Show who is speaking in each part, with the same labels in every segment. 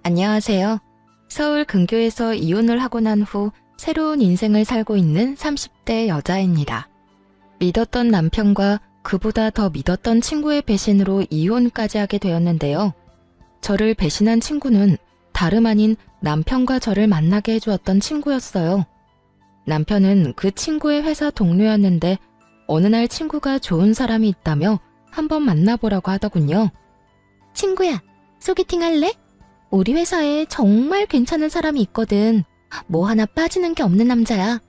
Speaker 1: 안녕하세요. 서울 근교에서 이혼을 하고 난 후 새로운 인생을 살고 있는 30대 여자입니다. 믿었던 남편과 그보다 더 믿었던 친구의 배신으로 이혼까지 하게 되었는데요. 저를 배신한 친구는 다름 아닌 남편과 저를 만나게 해주었던 친구였어요. 남편은 그 친구의 회사 동료였는데 어느 날 친구가 좋은 사람이 있다며 한번 만나보라고 하더군요. 친구야, 소개팅 할래? 우리 회사에 정말 괜찮은 사람이 있거든. 뭐 하나 빠지는 게 없는 남자야.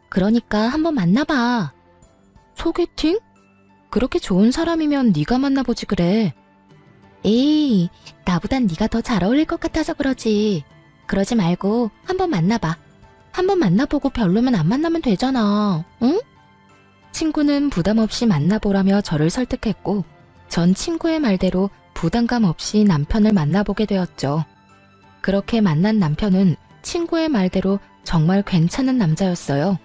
Speaker 1: 그러니까 한번 만나봐. 소개팅? 그렇게 좋은 사람이면 네가 만나보지 그래. 에이, 나보단 네가 더 잘 어울릴 것 같아서 그러지. 그러지 말고 한번 만나봐. 한번 만나보고 별로면 안 만나면 되잖아. 응? 친구는 부담 없이 만나보라며 저를 설득했고 전 친구의 말대로 부담감 없이 남편을 만나보게 되었죠. 그렇게 만난 남편은 친구의 말대로 정말 괜찮은 남자였어요.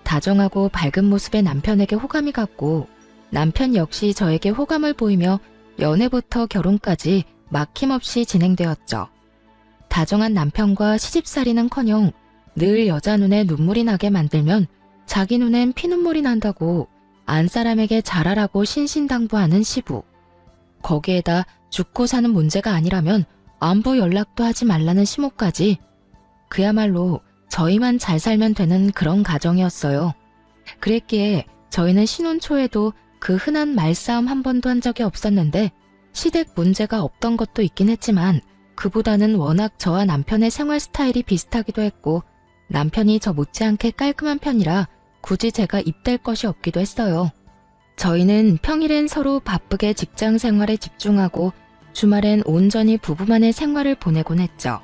Speaker 1: 다정하고 밝은 모습의 남편에게 호감이 갔고 남편 역시 저에게 호감을 보이며 연애부터 결혼까지 막힘없이 진행되었죠. 다정한 남편과 시집살이는커녕 늘 여자 눈에 눈물이 나게 만들면 자기 눈엔 피눈물이 난다고 안 사람에게 잘하라고 신신당부하는 시부. 거기에다 죽고 사는 문제가 아니라면 안부 연락도 하지 말라는 시모까지. 그야말로 저희만 잘 살면 되는 그런 가정이었어요. 그랬기에 저희는 신혼 초에도 그 흔한 말싸움 한 번도 한 적이 없었는데 시댁 문제가 없던 것도 있긴 했지만 그보다는 워낙 저와 남편의 생활 스타일이 비슷하기도 했고 남편이 저 못지않게 깔끔한 편이라 굳이 제가 입댈 것이 없기도 했어요. 저희는 평일엔 서로 바쁘게 직장 생활에 집중하고 주말엔 온전히 부부만의 생활을 보내곤 했죠.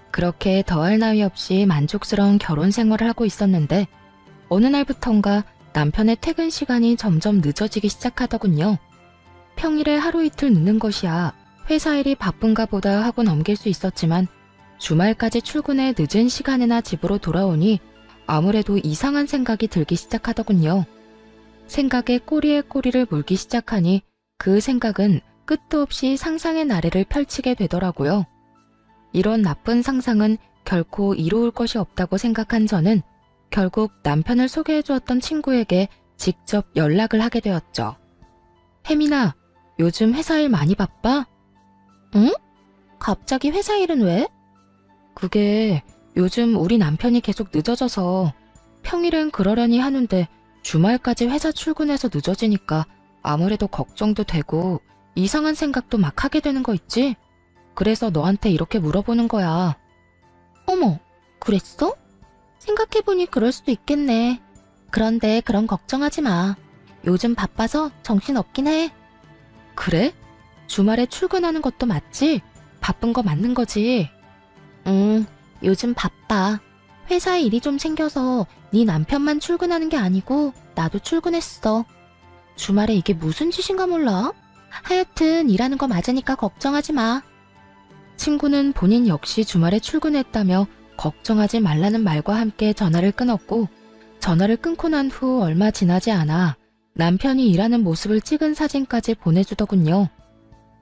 Speaker 1: 그렇게 더할 나위 없이 만족스러운 결혼 생활을 하고 있었는데 어느 날부턴가 남편의 퇴근 시간이 점점 늦어지기 시작하더군요. 평일에 하루 이틀 늦는 것이야 회사 일이 바쁜가 보다 하고 넘길 수 있었지만 주말까지 출근해 늦은 시간에나 집으로 돌아오니 아무래도 이상한 생각이 들기 시작하더군요. 생각에 꼬리에 꼬리를 물기 시작하니 그 생각은 끝도 없이 상상의 나래를 펼치게 되더라고요. 이런 나쁜 상상은 결코 이로울 것이 없다고 생각한 저는 결국 남편을 소개해 주었던 친구에게 직접 연락을 하게 되었죠. 혜민아, 요즘 회사 일 많이 바빠? 응? 갑자기 회사 일은 왜? 그게 요즘 우리 남편이 계속 늦어져서 평일엔 그러려니 하는데 주말까지 회사 출근해서 늦어지니까 아무래도 걱정도 되고 이상한 생각도 막 하게 되는 거 있지? 그래서 너한테 이렇게 물어보는 거야. 어머, 그랬어? 생각해보니 그럴 수도 있겠네. 그런데 그런 걱정하지 마. 요즘 바빠서 정신 없긴 해. 그래? 주말에 출근하는 것도 맞지? 바쁜 거 맞는 거지? 요즘 바빠. 회사 일이 좀 생겨서 네 남편만 출근하는 게 아니고 나도 출근했어. 주말에 이게 무슨 짓인가 몰라? 하여튼 일하는 거 맞으니까 걱정하지 마. 친구는 본인 역시 주말에 출근했다며 걱정하지 말라는 말과 함께 전화를 끊었고 전화를 끊고 난 후 얼마 지나지 않아 남편이 일하는 모습을 찍은 사진까지 보내주더군요.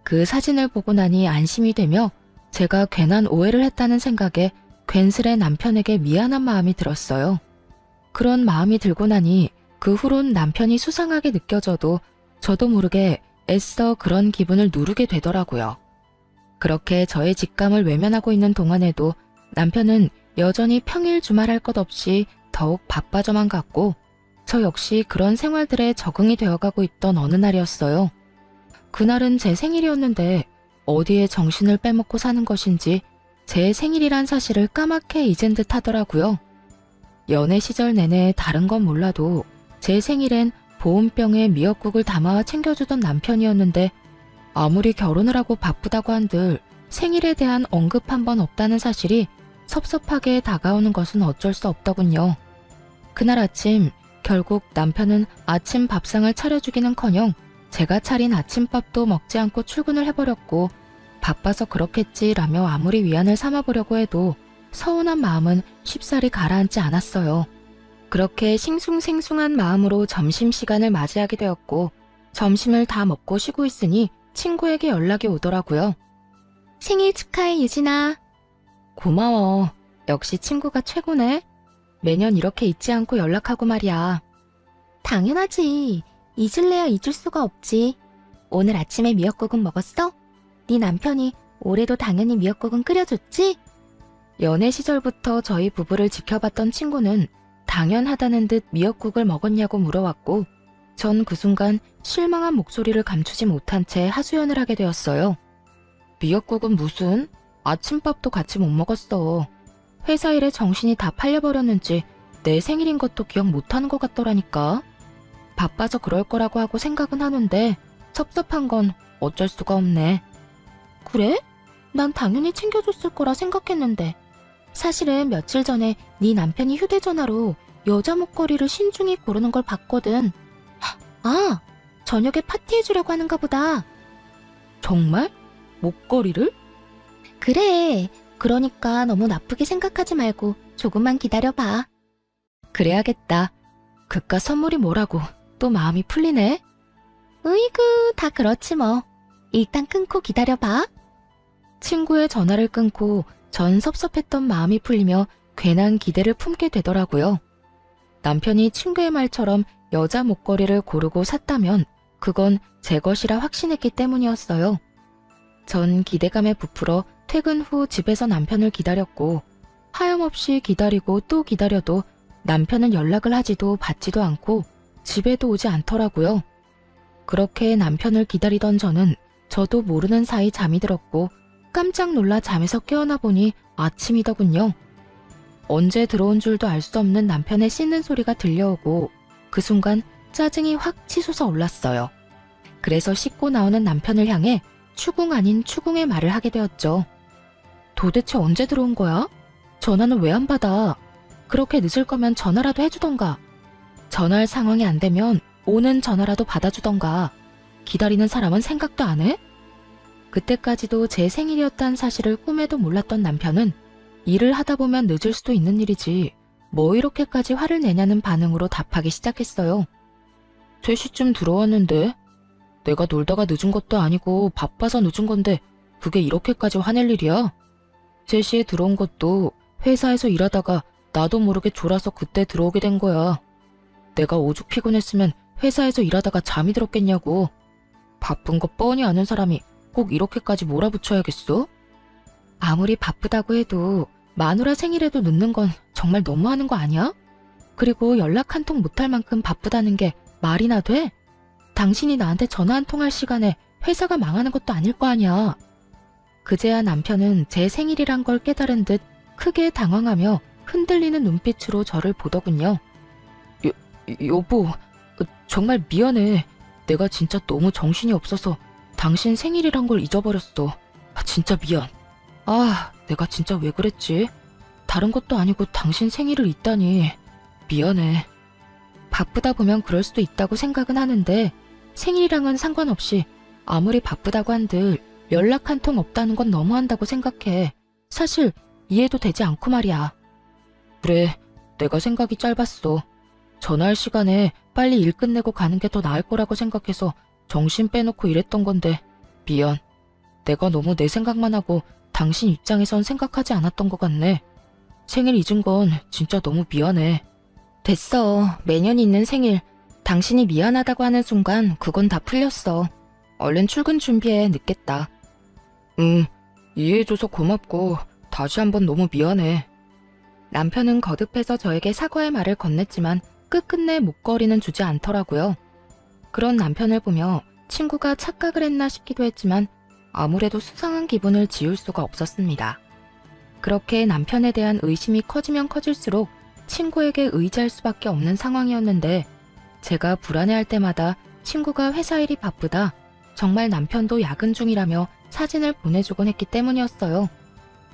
Speaker 1: 그 사진을 보고 나니 안심이 되며 제가 괜한 오해를 했다는 생각에 괜스레 남편에게 미안한 마음이 들었어요. 그런 마음이 들고 나니 그 후론 남편이 수상하게 느껴져도 저도 모르게 애써 그런 기분을 누르게 되더라고요. 그렇게 저의 직감을 외면하고 있는 동안에도 남편은 여전히 평일 주말 할 것 없이 더욱 바빠져만 갔고 저 역시 그런 생활들에 적응이 되어가고 있던 어느 날이었어요. 그날은 제 생일이었는데 어디에 정신을 빼먹고 사는 것인지 제 생일이란 사실을 까맣게 잊은 듯 하더라고요. 연애 시절 내내 다른 건 몰라도 제 생일엔 보온병에 미역국을 담아 챙겨주던 남편이었는데 아무리 결혼을 하고 바쁘다고 한들 생일에 대한 언급 한 번 없다는 사실이 섭섭하게 다가오는 것은 어쩔 수 없더군요. 그날 아침 결국 남편은 아침 밥상을 차려주기는커녕 제가 차린 아침밥도 먹지 않고 출근을 해버렸고 바빠서 그렇겠지라며 아무리 위안을 삼아보려고 해도 서운한 마음은 쉽사리 가라앉지 않았어요. 그렇게 싱숭생숭한 마음으로 점심시간을 맞이하게 되었고 점심을 다 먹고 쉬고 있으니 친구에게 연락이 오더라고요. 생일 축하해, 유진아. 고마워. 역시 친구가 최고네. 매년 이렇게 잊지 않고 연락하고 말이야. 당연하지. 잊을래야 잊을 수가 없지. 오늘 아침에 미역국은 먹었어? 네 남편이 올해도 당연히 미역국은 끓여줬지? 연애 시절부터 저희 부부를 지켜봤던 친구는 당연하다는 듯 미역국을 먹었냐고 물어왔고, 전 그 순간 실망한 목소리를 감추지 못한 채 하소연을 하게 되었어요. 미역국은 무슨? 아침밥도 같이 못 먹었어. 회사 일에 정신이 다 팔려버렸는지 내 생일인 것도 기억 못하는 것 같더라니까. 바빠서 그럴 거라고 하고 생각은 하는데 섭섭한 건 어쩔 수가 없네. 그래? 난 당연히 챙겨줬을 거라 생각했는데. 사실은 며칠 전에 네 남편이 휴대전화로 여자 목걸이를 신중히 고르는 걸 봤거든. 아, 저녁에 파티해주려고 하는가 보다. 정말? 목걸이를? 그래. 그러니까 너무 나쁘게 생각하지 말고 조금만 기다려봐. 그래야겠다. 그깟 선물이 뭐라고 또 마음이 풀리네. 으이구, 다 그렇지 뭐. 일단 끊고 기다려봐. 친구의 전화를 끊고 전 섭섭했던 마음이 풀리며 괜한 기대를 품게 되더라고요. 남편이 친구의 말처럼 여자 목걸이를 고르고 샀다면 그건 제 것이라 확신했기 때문이었어요. 전 기대감에 부풀어 퇴근 후 집에서 남편을 기다렸고, 하염없이 기다리고 또 기다려도 남편은 연락을 하지도 받지도 않고 집에도 오지 않더라고요. 그렇게 남편을 기다리던 저는 저도 모르는 사이 잠이 들었고, 깜짝 놀라 잠에서 깨어나 보니 아침이더군요. 언제 들어온 줄도 알 수 없는 남편의 씻는 소리가 들려오고, 그 순간 짜증이 확 치솟아 올랐어요. 그래서 씻고 나오는 남편을 향해 추궁 아닌 추궁의 말을 하게 되었죠. 도대체 언제 들어온 거야? 전화는 왜 안 받아? 그렇게 늦을 거면 전화라도 해주던가. 전화할 상황이 안 되면 오는 전화라도 받아주던가. 기다리는 사람은 생각도 안 해? 그때까지도 제 생일이었다는 사실을 꿈에도 몰랐던 남편은 일을 하다 보면 늦을 수도 있는 일이지 뭐 이렇게까지 화를 내냐는 반응으로 답하기 시작했어요. 3시쯤 들어왔는데 내가 놀다가 늦은 것도 아니고 바빠서 늦은 건데 그게 이렇게까지 화낼 일이야? 3시에 들어온 것도 회사에서 일하다가 나도 모르게 졸아서 그때 들어오게 된 거야. 내가 오죽 피곤했으면 회사에서 일하다가 잠이 들었겠냐고. 바쁜 거 뻔히 아는 사람이 꼭 이렇게까지 몰아붙여야겠어? 아무리 바쁘다고 해도 마누라 생일에도 늦는 건 정말 너무하는 거 아니야? 그리고 연락 한 통 못할 만큼 바쁘다는 게 말이나 돼? 당신이 나한테 전화 한 통 할 시간에 회사가 망하는 것도 아닐 거 아니야. 그제야 남편은 제 생일이란 걸 깨달은 듯 크게 당황하며 흔들리는 눈빛으로 저를 보더군요. 여보, 정말 미안해. 내가 진짜 너무 정신이 없어서 당신 생일이란 걸 잊어버렸어. 진짜 미안. 내가 진짜 왜 그랬지? 다른 것도 아니고 당신 생일을 잊다니. 미안해. 바쁘다 보면 그럴 수도 있다고 생각은 하는데 생일이랑은 상관없이 아무리 바쁘다고 한들 연락 한 통 없다는 건 너무한다고 생각해. 사실 이해도 되지 않고 말이야. 그래, 내가 생각이 짧았어. 전화할 시간에 빨리 일 끝내고 가는 게 더 나을 거라고 생각해서 정신 빼놓고 일했던 건데 미안. 내가 너무 내 생각만 하고 당신 입장에선 생각하지 않았던 것 같네. 생일 잊은 건 진짜 너무 미안해. 됐어. 매년 있는 생일. 당신이 미안하다고 하는 순간 그건 다 풀렸어. 얼른 출근 준비해. 늦겠다. 이해해줘서 고맙고 다시 한번 너무 미안해. 남편은 거듭해서 저에게 사과의 말을 건넸지만 끝끝내 목걸이는 주지 않더라고요. 그런 남편을 보며 친구가 착각을 했나 싶기도 했지만 아무래도 수상한 기분을 지울 수가 없었습니다. 그렇게 남편에 대한 의심이 커지면 커질수록 친구에게 의지할 수밖에 없는 상황이었는데 제가 불안해할 때마다 친구가 회사 일이 바쁘다, 정말 남편도 야근 중이라며 사진을 보내주곤 했기 때문이었어요.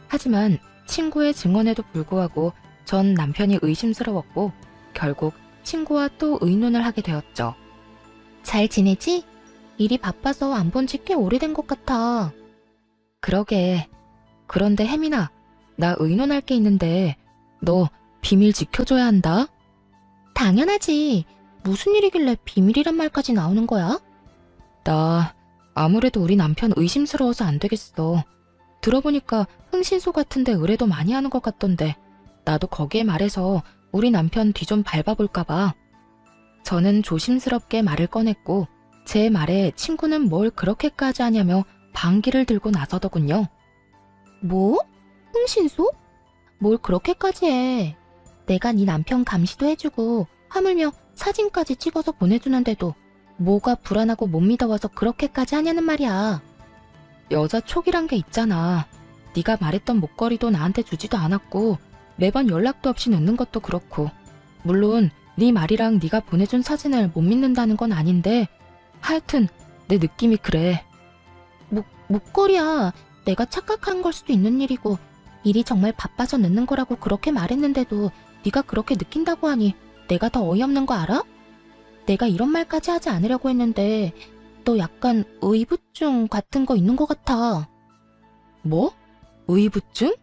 Speaker 1: 하지만 친구의 증언에도 불구하고 전 남편이 의심스러웠고 결국 친구와 또 의논을 하게 되었죠. 잘 지내지? 일이 바빠서 안 본 지 꽤 오래된 것 같아. 그러게. 그런데 혜민아, 나 의논할 게 있는데 너 비밀 지켜줘야 한다. 당연하지. 무슨 일이길래 비밀이란 말까지 나오는 거야? 나 아무래도 우리 남편 의심스러워서 안 되겠어. 들어보니까 흥신소 같은데 의뢰도 많이 하는 것 같던데 나도 거기에 말해서 우리 남편 뒤 좀 밟아볼까 봐. 저는 조심스럽게 말을 꺼냈고 제 말에 친구는 뭘 그렇게까지 하냐며 방귀를 들고 나서더군요. 뭐? 흥신소? 뭘 그렇게까지 해. 내가 네 남편 감시도 해주고 하물며 사진까지 찍어서 보내주는데도 뭐가 불안하고 못 믿어와서 그렇게까지 하냐는 말이야. 여자 촉이란 게 있잖아. 네가 말했던 목걸이도 나한테 주지도 않았고 매번 연락도 없이 늦는 것도 그렇고 물론 네 말이랑 네가 보내준 사진을 못 믿는다는 건 아닌데 하여튼 내 느낌이 그래. 목걸이야. 내가 착각한 걸 수도 있는 일이고 일이 정말 바빠서 늦는 거라고 그렇게 말했는데도 네가 그렇게 느낀다고 하니 내가 더 어이없는 거 알아? 내가 이런 말까지 하지 않으려고 했는데 너 약간 의부증 같은 거 있는 것 같아. 뭐? 의부증?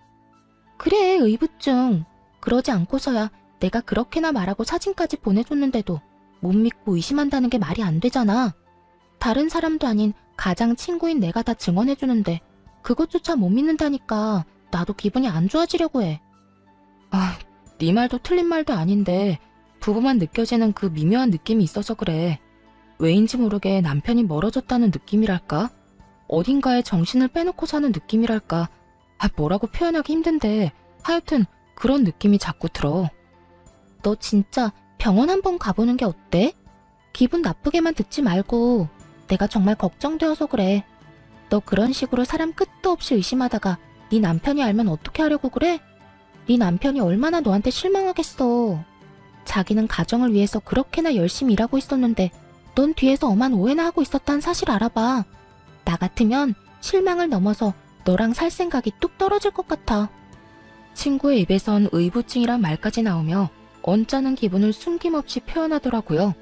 Speaker 1: 그래, 의부증. 그러지 않고서야 내가 그렇게나 말하고 사진까지 보내줬는데도 못 믿고 의심한다는 게 말이 안 되잖아. 다른 사람도 아닌 가장 친구인 내가 다 증언해주는데 그것조차 못 믿는다니까 나도 기분이 안 좋아지려고 해. 아, 네 말도 틀린 말도 아닌데 부부만 느껴지는 그 미묘한 느낌이 있어서 그래. 왜인지 모르게 남편이 멀어졌다는 느낌이랄까? 어딘가에 정신을 빼놓고 사는 느낌이랄까? 뭐라고 표현하기 힘든데 하여튼 그런 느낌이 자꾸 들어. 너 진짜 병원 한번 가보는 게 어때? 기분 나쁘게만 듣지 말고 내가 정말 걱정되어서 그래. 너 그런 식으로 사람 끝도 없이 의심하다가 네 남편이 알면 어떻게 하려고 그래? 네 남편이 얼마나 너한테 실망하겠어. 자기는 가정을 위해서 그렇게나 열심히 일하고 있었는데 넌 뒤에서 엄한 오해나 하고 있었다는 사실 알아봐. 나 같으면 실망을 넘어서 너랑 살 생각이 뚝 떨어질 것 같아. 친구의 입에선 의부증이란 말까지 나오며 언짢은 기분을 숨김없이 표현하더라고요.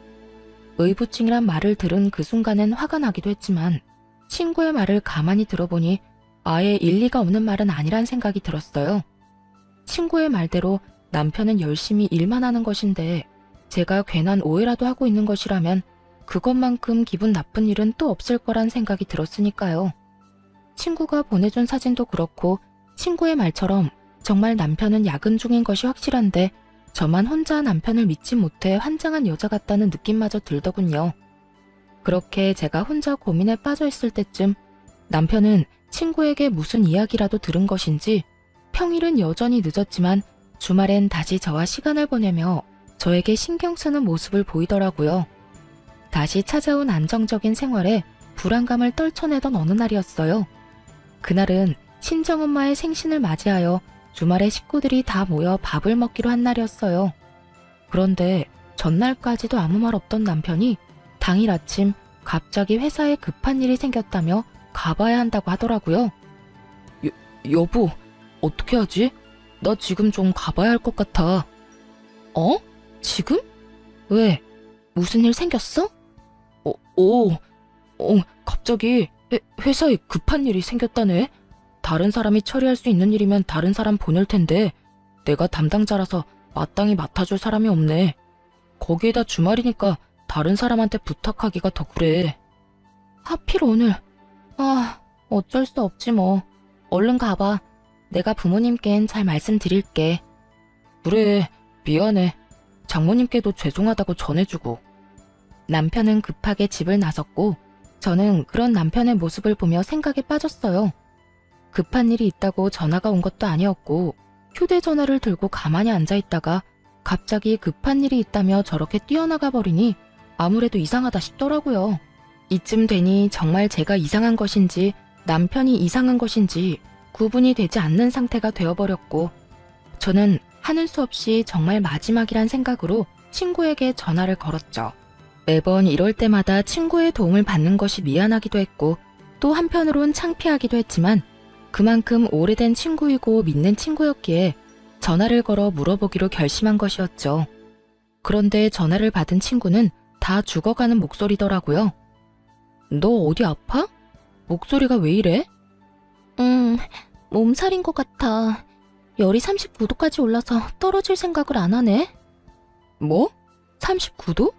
Speaker 1: 의부증이란 말을 들은 그 순간엔 화가 나기도 했지만 친구의 말을 가만히 들어보니 아예 일리가 없는 말은 아니란 생각이 들었어요. 친구의 말대로 남편은 열심히 일만 하는 것인데 제가 괜한 오해라도 하고 있는 것이라면 그것만큼 기분 나쁜 일은 또 없을 거란 생각이 들었으니까요. 친구가 보내준 사진도 그렇고 친구의 말처럼 정말 남편은 야근 중인 것이 확실한데 저만 혼자 남편을 믿지 못해 환장한 여자 같다는 느낌마저 들더군요. 그렇게 제가 혼자 고민에 빠져 있을 때쯤 남편은 친구에게 무슨 이야기라도 들은 것인지 평일은 여전히 늦었지만 주말엔 다시 저와 시간을 보내며 저에게 신경 쓰는 모습을 보이더라고요. 다시 찾아온 안정적인 생활에 불안감을 떨쳐내던 어느 날이었어요. 그날은 친정엄마의 생신을 맞이하여 주말에 식구들이 다 모여 밥을 먹기로 한 날이었어요. 그런데 전날까지도 아무 말 없던 남편이 당일 아침 갑자기 회사에 급한 일이 생겼다며 가봐야 한다고 하더라고요. 여보, 어떻게 하지? 나 지금 좀 가봐야 할 것 같아. 어? 지금? 왜? 무슨 일 생겼어? 갑자기 회사에 급한 일이 생겼다네. 다른 사람이 처리할 수 있는 일이면 다른 사람 보낼 텐데 내가 담당자라서 마땅히 맡아줄 사람이 없네. 거기에다 주말이니까 다른 사람한테 부탁하기가 더 그래. 하필 오늘. 어쩔 수 없지 뭐. 얼른 가봐. 내가 부모님께는 잘 말씀드릴게. 그래, 미안해. 장모님께도 죄송하다고 전해주고. 남편은 급하게 집을 나섰고 저는 그런 남편의 모습을 보며 생각에 빠졌어요. 급한 일이 있다고 전화가 온 것도 아니었고 휴대전화를 들고 가만히 앉아있다가 갑자기 급한 일이 있다며 저렇게 뛰어나가 버리니 아무래도 이상하다 싶더라고요. 이쯤 되니 정말 제가 이상한 것인지 남편이 이상한 것인지 구분이 되지 않는 상태가 되어버렸고 저는 하는 수 없이 정말 마지막이란 생각으로 친구에게 전화를 걸었죠. 매번 이럴 때마다 친구의 도움을 받는 것이 미안하기도 했고 또 한편으론 창피하기도 했지만 그만큼 오래된 친구이고 믿는 친구였기에 전화를 걸어 물어보기로 결심한 것이었죠. 그런데 전화를 받은 친구는 다 죽어가는 목소리더라고요. 너 어디 아파? 목소리가 왜 이래? 몸살인 것 같아. 열이 39도까지 올라서 떨어질 생각을 안 하네. 뭐? 39도?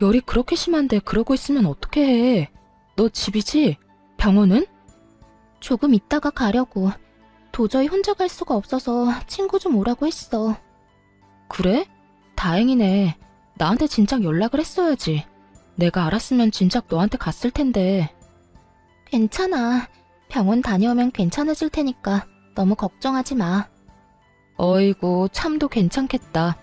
Speaker 1: 열이 그렇게 심한데 그러고 있으면 어떻게 해? 너 집이지? 병원은?
Speaker 2: 조금 있다가 가려고. 도저히 혼자 갈 수가 없어서 친구 좀 오라고 했어.
Speaker 1: 그래? 다행이네. 나한테 진작 연락을 했어야지. 내가 알았으면 진작 너한테 갔을 텐데.
Speaker 2: 괜찮아. 병원 다녀오면 괜찮아질 테니까 너무 걱정하지 마.
Speaker 1: 어이구, 참도 괜찮겠다.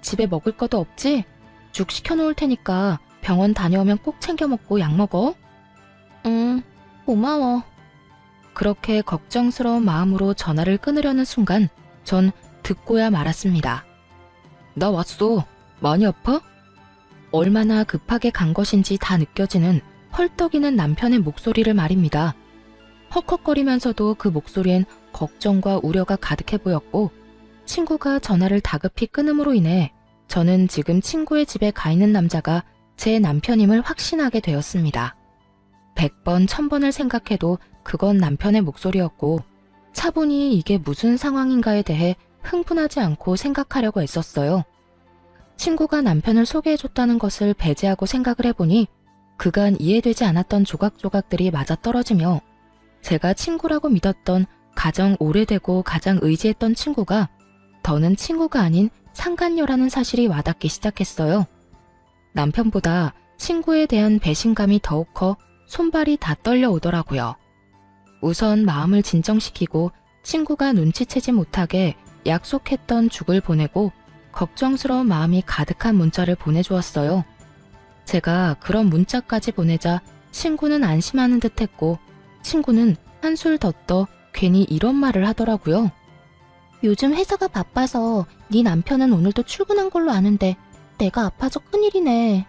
Speaker 1: 집에 먹을 것도 없지? 죽 시켜놓을 테니까 병원 다녀오면 꼭 챙겨 먹고 약 먹어.
Speaker 2: 응, 고마워.
Speaker 1: 그렇게 걱정스러운 마음으로 전화를 끊으려는 순간 전 듣고야 말았습니다. 나 왔어. 많이 아파? 얼마나 급하게 간 것인지 다 느껴지는 헐떡이는 남편의 목소리를 말입니다. 헉헉거리면서도 그 목소리엔 걱정과 우려가 가득해 보였고 친구가 전화를 다급히 끊음으로 인해 저는 지금 친구의 집에 가 있는 남자가 제 남편임을 확신하게 되었습니다. 100번, 1000번을 생각해도 그건 남편의 목소리였고 차분히 이게 무슨 상황인가에 대해 흥분하지 않고 생각하려고 애썼어요. 친구가 남편을 소개해줬다는 것을 배제하고 생각을 해보니 그간 이해되지 않았던 조각조각들이 맞아떨어지며 제가 친구라고 믿었던 가장 오래되고 가장 의지했던 친구가 더는 친구가 아닌 상간녀라는 사실이 와닿기 시작했어요. 남편보다 친구에 대한 배신감이 더욱 커 손발이 다 떨려오더라고요. 우선 마음을 진정시키고 친구가 눈치채지 못하게 약속했던 죽을 보내고 걱정스러운 마음이 가득한 문자를 보내주었어요. 제가 그런 문자까지 보내자 친구는 안심하는 듯했고 친구는 한술 더 떠 괜히 이런 말을 하더라고요.
Speaker 2: 요즘 회사가 바빠서 네 남편은 오늘도 출근한 걸로 아는데 내가 아파서 큰일이네.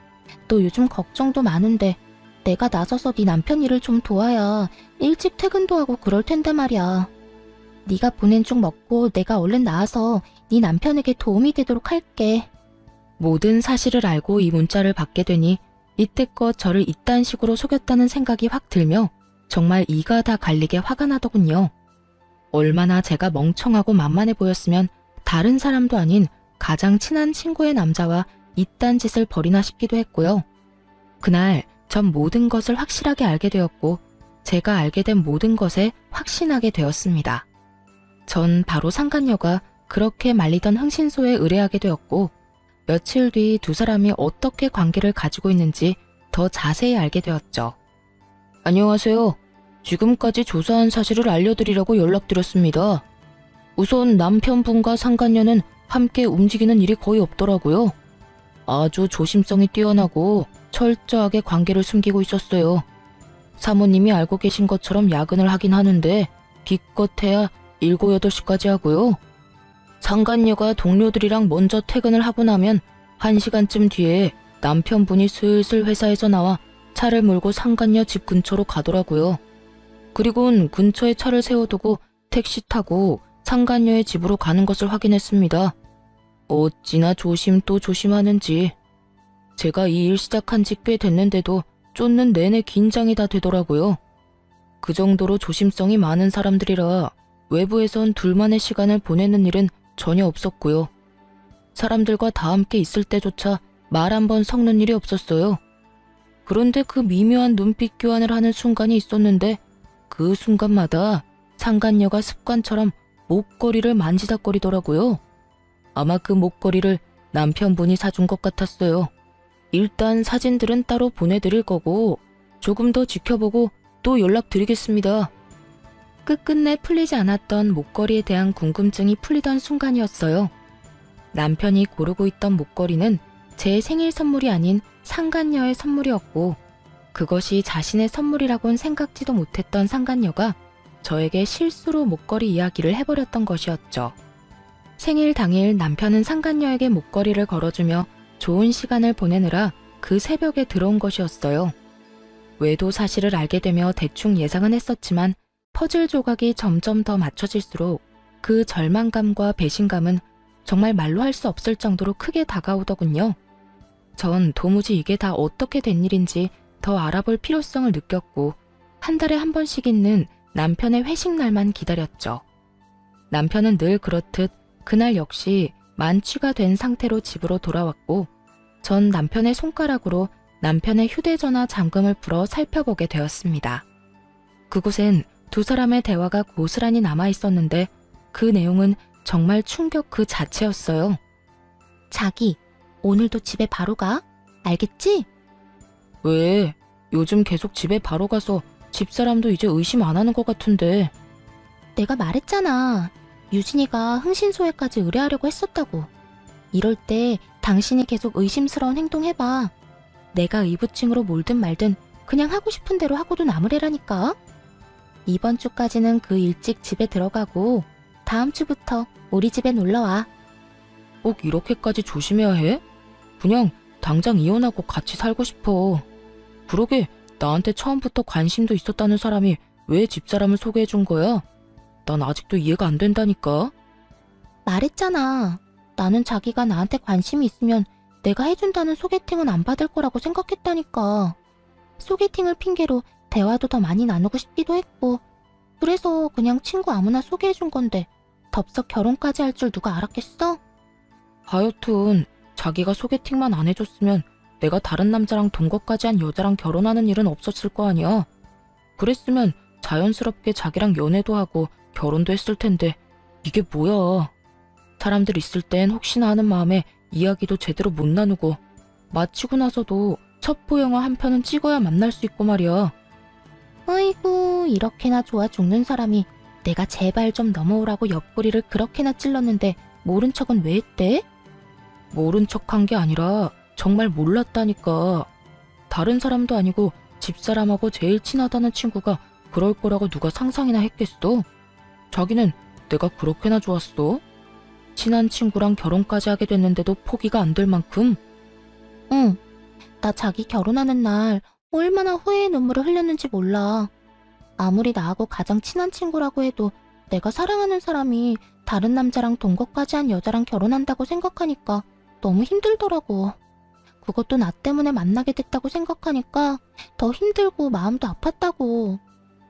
Speaker 2: 너 요즘 걱정도 많은데 내가 나서서 네 남편 일을 좀 도와야 일찍 퇴근도 하고 그럴 텐데 말이야. 네가 보낸 죽 먹고 내가 얼른 나와서 네 남편에게 도움이 되도록 할게.
Speaker 1: 모든 사실을 알고 이 문자를 받게 되니 이때껏 저를 이딴 식으로 속였다는 생각이 확 들며 정말 이가 다 갈리게 화가 나더군요. 얼마나 제가 멍청하고 만만해 보였으면 다른 사람도 아닌 가장 친한 친구의 남자와 이딴 짓을 벌이나 싶기도 했고요. 그날 전 모든 것을 확실하게 알게 되었고 제가 알게 된 모든 것에 확신하게 되었습니다. 전 바로 상간녀가 그렇게 말리던 흥신소에 의뢰하게 되었고 며칠 뒤 두 사람이 어떻게 관계를 가지고 있는지 더 자세히 알게 되었죠. 안녕하세요. 지금까지 조사한 사실을 알려드리려고 연락드렸습니다. 우선 남편분과 상간녀는 함께 움직이는 일이 거의 없더라고요. 아주 조심성이 뛰어나고 철저하게 관계를 숨기고 있었어요. 사모님이 알고 계신 것처럼 야근을 하긴 하는데 기껏해야 7, 8시까지 하고요. 상간녀가 동료들이랑 먼저 퇴근을 하고 나면 1시간쯤 뒤에 남편분이 슬슬 회사에서 나와 차를 몰고 상간녀 집 근처로 가더라고요. 그리고는 근처에 차를 세워두고 택시 타고 상간녀의 집으로 가는 것을 확인했습니다. 어찌나 조심 또 조심하는지. 제가 이 일 시작한 지 꽤 됐는데도 쫓는 내내 긴장이 다 되더라고요. 그 정도로 조심성이 많은 사람들이라 외부에선 둘만의 시간을 보내는 일은 전혀 없었고요. 사람들과 다 함께 있을 때조차 말 한 번 섞는 일이 없었어요. 그런데 그 미묘한 눈빛 교환을 하는 순간이 있었는데 그 순간마다 상간녀가 습관처럼 목걸이를 만지작거리더라고요. 아마 그 목걸이를 남편분이 사준 것 같았어요. 일단 사진들은 따로 보내드릴 거고 조금 더 지켜보고 또 연락드리겠습니다. 끝끝내 풀리지 않았던 목걸이에 대한 궁금증이 풀리던 순간이었어요. 남편이 고르고 있던 목걸이는 제 생일 선물이 아닌 상간녀의 선물이었고 그것이 자신의 선물이라곤 생각지도 못했던 상간녀가 저에게 실수로 목걸이 이야기를 해버렸던 것이었죠. 생일 당일 남편은 상간녀에게 목걸이를 걸어주며 좋은 시간을 보내느라 그 새벽에 들어온 것이었어요. 외도 사실을 알게 되며 대충 예상은 했었지만 퍼즐 조각이 점점 더 맞춰질수록 그 절망감과 배신감은 정말 말로 할 수 없을 정도로 크게 다가오더군요. 전 도무지 이게 다 어떻게 된 일인지 더 알아볼 필요성을 느꼈고 한 달에 한 번씩 있는 남편의 회식 날만 기다렸죠. 남편은 늘 그렇듯 그날 역시 만취가 된 상태로 집으로 돌아왔고 전 남편의 손가락으로 남편의 휴대전화 잠금을 풀어 살펴보게 되었습니다. 그곳엔 두 사람의 대화가 고스란히 남아 있었는데 그 내용은 정말 충격 그 자체였어요.
Speaker 2: 자기, 오늘도 집에 바로 가? 알겠지?
Speaker 1: 왜? 요즘 계속 집에 바로 가서 집사람도 이제 의심 안 하는 것 같은데.
Speaker 2: 내가 말했잖아. 유진이가 흥신소에까지 의뢰하려고 했었다고. 이럴 때 당신이 계속 의심스러운 행동 해봐. 내가 의부증으로 몰든 말든 그냥 하고 싶은 대로 하고도 남으래라니까. 이번 주까지는 그 일찍 집에 들어가고 다음 주부터 우리 집에 놀러와.
Speaker 1: 꼭 이렇게까지 조심해야 해? 그냥 당장 이혼하고 같이 살고 싶어. 그러게 나한테 처음부터 관심도 있었다는 사람이 왜 집사람을 소개해준 거야? 난 아직도 이해가 안 된다니까.
Speaker 2: 말했잖아. 나는 자기가 나한테 관심이 있으면 내가 해준다는 소개팅은 안 받을 거라고 생각했다니까. 소개팅을 핑계로 대화도 더 많이 나누고 싶기도 했고, 그래서 그냥 친구 아무나 소개해준 건데 덥석 결혼까지 할 줄 누가 알았겠어?
Speaker 1: 하여튼 자기가 소개팅만 안 해줬으면 내가 다른 남자랑 동거까지 한 여자랑 결혼하는 일은 없었을 거 아니야. 그랬으면 자연스럽게 자기랑 연애도 하고 결혼도 했을 텐데 이게 뭐야. 사람들 있을 땐 혹시나 하는 마음에 이야기도 제대로 못 나누고 마치고 나서도 첩보 영화 한 편은 찍어야 만날 수 있고 말이야.
Speaker 2: 아이고, 이렇게나 좋아 죽는 사람이 내가 제발 좀 넘어오라고 옆구리를 그렇게나 찔렀는데 모른 척은 왜 했대?
Speaker 1: 모른 척한 게 아니라 정말 몰랐다니까. 다른 사람도 아니고 집사람하고 제일 친하다는 친구가 그럴 거라고 누가 상상이나 했겠어? 자기는 내가 그렇게나 좋았어? 친한 친구랑 결혼까지 하게 됐는데도 포기가 안 될 만큼?
Speaker 2: 응, 나 자기 결혼하는 날 얼마나 후회의 눈물을 흘렸는지 몰라. 아무리 나하고 가장 친한 친구라고 해도 내가 사랑하는 사람이 다른 남자랑 동거까지 한 여자랑 결혼한다고 생각하니까 너무 힘들더라고. 그것도 나 때문에 만나게 됐다고 생각하니까 더 힘들고 마음도 아팠다고.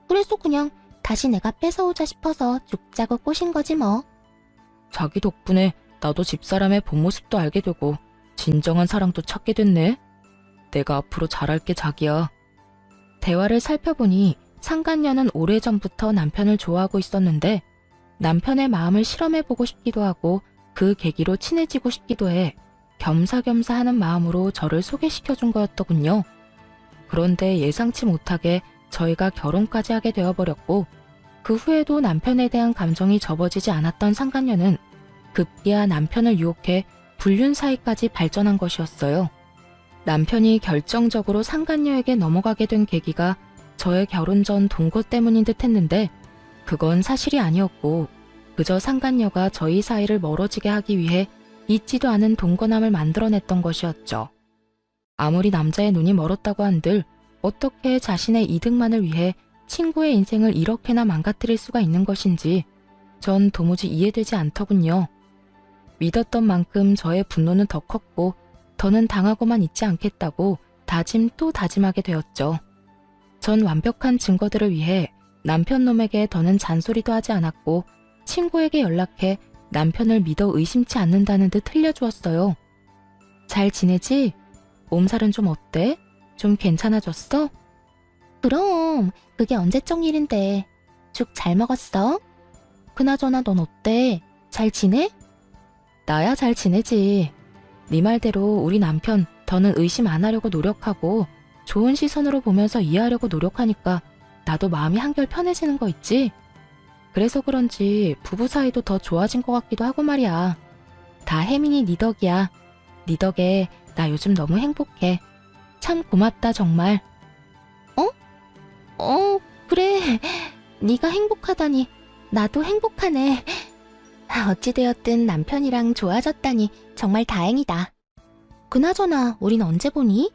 Speaker 2: 그래서 그냥 다시 내가 뺏어오자 싶어서 죽자고 꼬신 거지 뭐.
Speaker 1: 자기 덕분에 나도 집사람의 본 모습도 알게 되고 진정한 사랑도 찾게 됐네. 내가 앞으로 잘할게 자기야. 대화를 살펴보니 상간녀는 오래전부터 남편을 좋아하고 있었는데 남편의 마음을 실험해보고 싶기도 하고 그 계기로 친해지고 싶기도 해 겸사겸사 하는 마음으로 저를 소개시켜준 거였더군요. 그런데 예상치 못하게 저희가 결혼까지 하게 되어버렸고 그 후에도 남편에 대한 감정이 접어지지 않았던 상간녀는 급기야 남편을 유혹해 불륜 사이까지 발전한 것이었어요. 남편이 결정적으로 상간녀에게 넘어가게 된 계기가 저의 결혼 전 동거 때문인 듯 했는데 그건 사실이 아니었고 그저 상간녀가 저희 사이를 멀어지게 하기 위해 잊지도 않은 동거남을 만들어냈던 것이었죠. 아무리 남자의 눈이 멀었다고 한들 어떻게 자신의 이득만을 위해 친구의 인생을 이렇게나 망가뜨릴 수가 있는 것인지 전 도무지 이해되지 않더군요. 믿었던 만큼 저의 분노는 더 컸고 더는 당하고만 있지 않겠다고 다짐 또 다짐하게 되었죠. 전 완벽한 증거들을 위해 남편 놈에게 더는 잔소리도 하지 않았고 친구에게 연락해 남편을 믿어 의심치 않는다는 듯 흘려주었어요. 잘 지내지? 몸살은 좀 어때? 좀 괜찮아졌어?
Speaker 2: 그럼 그게 언제적 일인데. 죽 잘 먹었어? 그나저나 넌 어때? 잘 지내?
Speaker 1: 나야 잘 지내지. 네 말대로 우리 남편 더는 의심 안 하려고 노력하고 좋은 시선으로 보면서 이해하려고 노력하니까 나도 마음이 한결 편해지는 거 있지? 그래서 그런지 부부 사이도 더 좋아진 것 같기도 하고 말이야. 다 혜민이 네 덕이야. 네 덕에 나 요즘 너무 행복해. 참 고맙다 정말.
Speaker 2: 그래. 네가 행복하다니 나도 행복하네. 어찌되었든 남편이랑 좋아졌다니 정말 다행이다. 그나저나 우린 언제 보니?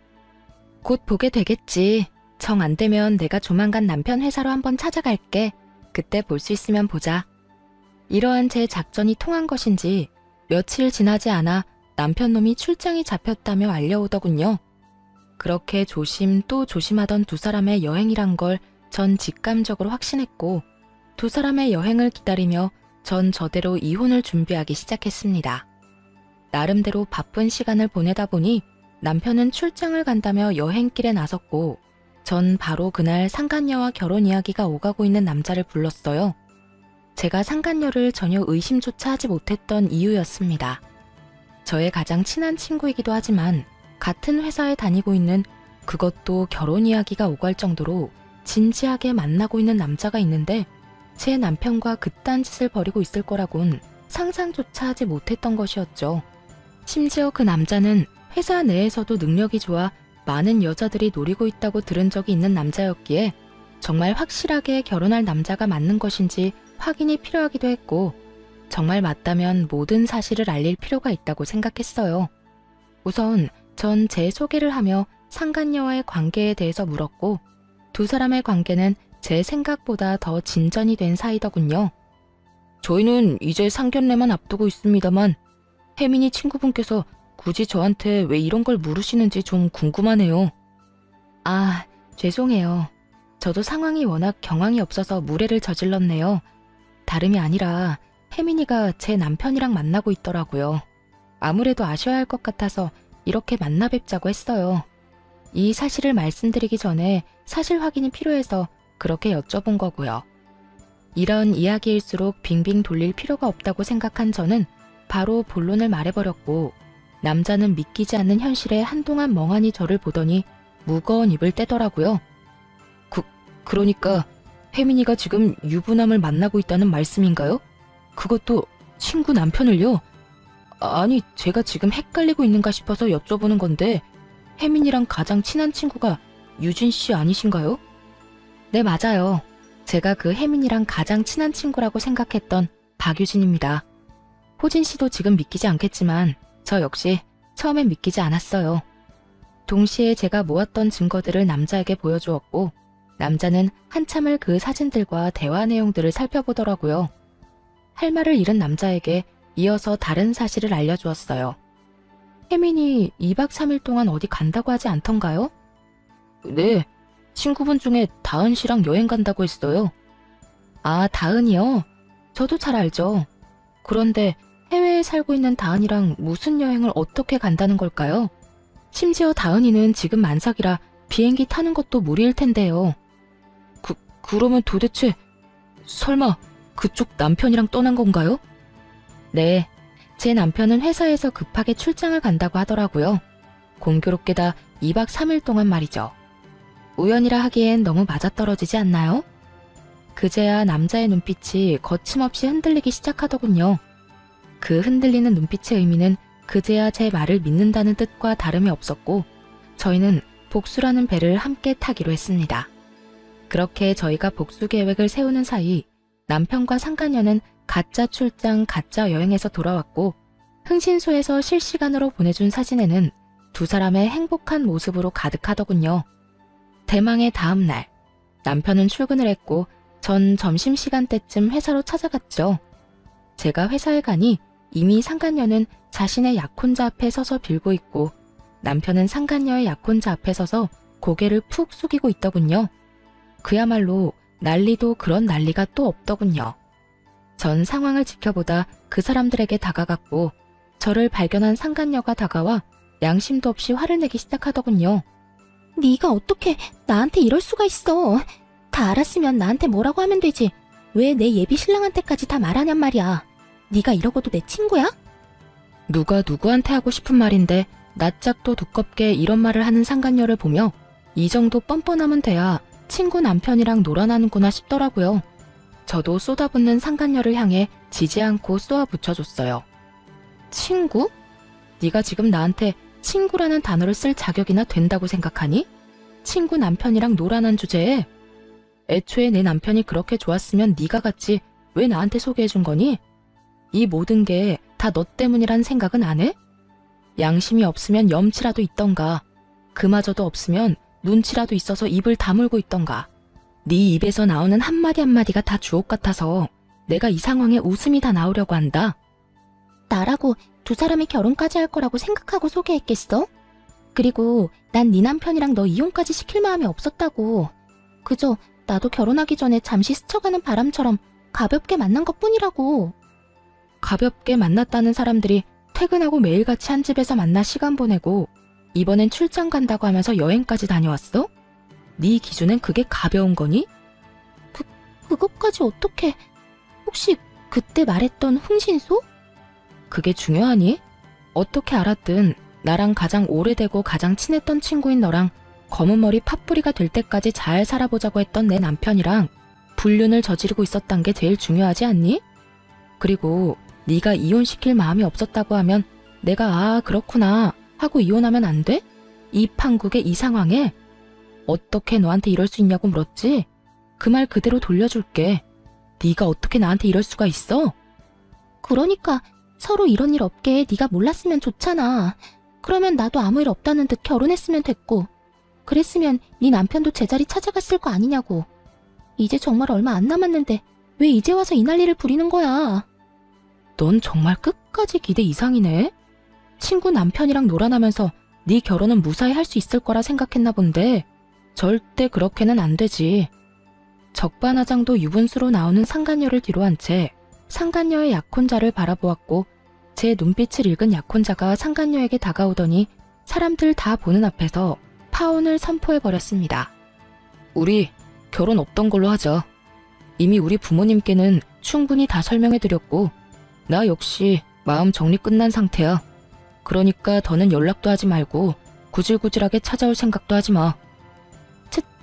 Speaker 1: 곧 보게 되겠지. 정 안 되면 내가 조만간 남편 회사로 한번 찾아갈게. 그때 볼 수 있으면 보자. 이러한 제 작전이 통한 것인지 며칠 지나지 않아 남편 놈이 출장이 잡혔다며 알려오더군요. 그렇게 조심 또 조심하던 두 사람의 여행이란 걸 전 직감적으로 확신했고 두 사람의 여행을 기다리며 전 저대로 이혼을 준비하기 시작했습니다. 나름대로 바쁜 시간을 보내다 보니 남편은 출장을 간다며 여행길에 나섰고 전 바로 그날 상간녀와 결혼 이야기가 오가고 있는 남자를 불렀어요. 제가 상간녀를 전혀 의심조차 하지 못했던 이유였습니다. 저의 가장 친한 친구이기도 하지만 같은 회사에 다니고 있는, 그것도 결혼 이야기가 오갈 정도로 진지하게 만나고 있는 남자가 있는데 제 남편과 그딴 짓을 벌이고 있을 거라곤 상상조차 하지 못했던 것이었죠. 심지어 그 남자는 회사 내에서도 능력이 좋아 많은 여자들이 노리고 있다고 들은 적이 있는 남자였기에 정말 확실하게 결혼할 남자가 맞는 것인지 확인이 필요하기도 했고, 정말 맞다면 모든 사실을 알릴 필요가 있다고 생각했어요. 우선 전 제 소개를 하며 상간녀와의 관계에 대해서 물었고, 두 사람의 관계는 제 생각보다 더 진전이 된 사이더군요. 저희는 이제 상견례만 앞두고 있습니다만 혜민이 친구분께서 굳이 저한테 왜 이런 걸 물으시는지 좀 궁금하네요. 아, 죄송해요. 저도 상황이 워낙 경황이 없어서 무례를 저질렀네요. 다름이 아니라 혜민이가 제 남편이랑 만나고 있더라고요. 아무래도 아셔야 할 것 같아서 이렇게 만나 뵙자고 했어요. 이 사실을 말씀드리기 전에 사실 확인이 필요해서 그렇게 여쭤본 거고요. 이런 이야기일수록 빙빙 돌릴 필요가 없다고 생각한 저는 바로 본론을 말해버렸고, 남자는 믿기지 않는 현실에 한동안 멍하니 저를 보더니 무거운 입을 떼더라고요. 그러니까 혜민이가 지금 유부남을 만나고 있다는 말씀인가요? 그것도 친구 남편을요? 아니, 제가 지금 헷갈리고 있는가 싶어서 여쭤보는 건데 혜민이랑 가장 친한 친구가 유진 씨 아니신가요? 네, 맞아요. 제가 그 혜민이랑 가장 친한 친구라고 생각했던 박유진입니다. 호진 씨도 지금 믿기지 않겠지만 저 역시 처음엔 믿기지 않았어요. 동시에 제가 모았던 증거들을 남자에게 보여주었고, 남자는 한참을 그 사진들과 대화 내용들을 살펴보더라고요. 할 말을 잃은 남자에게 이어서 다른 사실을 알려주었어요. 혜민이 2박 3일 동안 어디 간다고 하지 않던가요? 네, 친구분 중에 다은 씨랑 여행 간다고 했어요. 아, 다은이요? 저도 잘 알죠. 그런데 해외에 살고 있는 다은이랑 무슨 여행을 어떻게 간다는 걸까요? 심지어 다은이는 지금 만삭이라 비행기 타는 것도 무리일 텐데요. 그러면 도대체 설마 그쪽 남편이랑 떠난 건가요? 네, 제 남편은 회사에서 급하게 출장을 간다고 하더라고요. 공교롭게다 2박 3일 동안 말이죠. 우연이라 하기엔 너무 맞아떨어지지 않나요? 그제야 남자의 눈빛이 거침없이 흔들리기 시작하더군요. 그 흔들리는 눈빛의 의미는 그제야 제 말을 믿는다는 뜻과 다름이 없었고, 저희는 복수라는 배를 함께 타기로 했습니다. 그렇게 저희가 복수 계획을 세우는 사이 남편과 상간녀는 가짜 출장, 가짜 여행에서 돌아왔고, 흥신소에서 실시간으로 보내준 사진에는 두 사람의 행복한 모습으로 가득하더군요. 대망의 다음 날, 남편은 출근을 했고 전 점심시간 때쯤 회사로 찾아갔죠. 제가 회사에 가니 이미 상간녀는 자신의 약혼자 앞에 서서 빌고 있고, 남편은 상간녀의 약혼자 앞에 서서 고개를 푹 숙이고 있더군요. 그야말로 난리도 그런 난리가 또 없더군요. 전 상황을 지켜보다 그 사람들에게 다가갔고, 저를 발견한 상간녀가 다가와 양심도 없이 화를 내기 시작하더군요.
Speaker 2: 네가 어떻게 나한테 이럴 수가 있어. 다 알았으면 나한테 뭐라고 하면 되지. 왜 내 예비 신랑한테까지 다 말하냔 말이야. 네가 이러고도 내 친구야?
Speaker 1: 누가 누구한테 하고 싶은 말인데 낯짝도 두껍게 이런 말을 하는 상간녀를 보며 이 정도 뻔뻔하면 돼야 친구 남편이랑 놀아나는구나 싶더라고요. 저도 쏟아붓는 상간녀를 향해 지지 않고 쏘아 붙여줬어요. 친구? 네가 지금 나한테 친구라는 단어를 쓸 자격이나 된다고 생각하니? 친구 남편이랑 놀아난 주제에? 애초에 내 남편이 그렇게 좋았으면 네가 갔지 왜 나한테 소개해준 거니? 이 모든 게 다 너 때문이란 생각은 안 해? 양심이 없으면 염치라도 있던가, 그마저도 없으면 눈치라도 있어서 입을 다물고 있던가. 네 입에서 나오는 한마디 한마디가 다 주옥 같아서 내가 이 상황에 웃음이 다 나오려고 한다.
Speaker 2: 나라고 두 사람이 결혼까지 할 거라고 생각하고 소개했겠어? 그리고 난 네 남편이랑 너 이혼까지 시킬 마음이 없었다고. 그저 나도 결혼하기 전에 잠시 스쳐가는 바람처럼 가볍게 만난 것뿐이라고.
Speaker 1: 가볍게 만났다는 사람들이 퇴근하고 매일같이 한 집에서 만나 시간 보내고 이번엔 출장 간다고 하면서 여행까지 다녀왔어? 네 기준엔 그게 가벼운 거니?
Speaker 2: 그것까지 어떻게... 혹시 그때 말했던 흥신소?
Speaker 1: 그게 중요하니? 어떻게 알았든 나랑 가장 오래되고 가장 친했던 친구인 너랑 검은 머리 팥뿌리가 될 때까지 잘 살아보자고 했던 내 남편이랑 불륜을 저지르고 있었단 게 제일 중요하지 않니? 그리고 네가 이혼시킬 마음이 없었다고 하면 내가 그렇구나 하고 이혼하면 안 돼? 이 판국의 이 상황에 어떻게 너한테 이럴 수 있냐고 물었지? 그 말 그대로 돌려줄게. 네가 어떻게 나한테 이럴 수가 있어?
Speaker 2: 그러니까 서로 이런 일 없게 네가 몰랐으면 좋잖아. 그러면 나도 아무 일 없다는 듯 결혼했으면 됐고, 그랬으면 네 남편도 제자리 찾아갔을 거 아니냐고. 이제 정말 얼마 안 남았는데 왜 이제 와서 이 난리를 부리는 거야?
Speaker 1: 넌 정말 끝까지 기대 이상이네. 친구 남편이랑 놀아나면서 네 결혼은 무사히 할 수 있을 거라 생각했나 본데 절대 그렇게는 안 되지. 적반하장도 유분수로 나오는 상간녀를 뒤로한 채 상간녀의 약혼자를 바라보았고 제 눈빛을 읽은 약혼자가 상간녀에게 다가오더니 사람들 다 보는 앞에서 파혼을 선포해버렸습니다. 우리 결혼 없던 걸로 하자. 이미 우리 부모님께는 충분히 다 설명해드렸고 나 역시 마음 정리 끝난 상태야. 그러니까 더는 연락도 하지 말고 구질구질하게 찾아올 생각도 하지 마.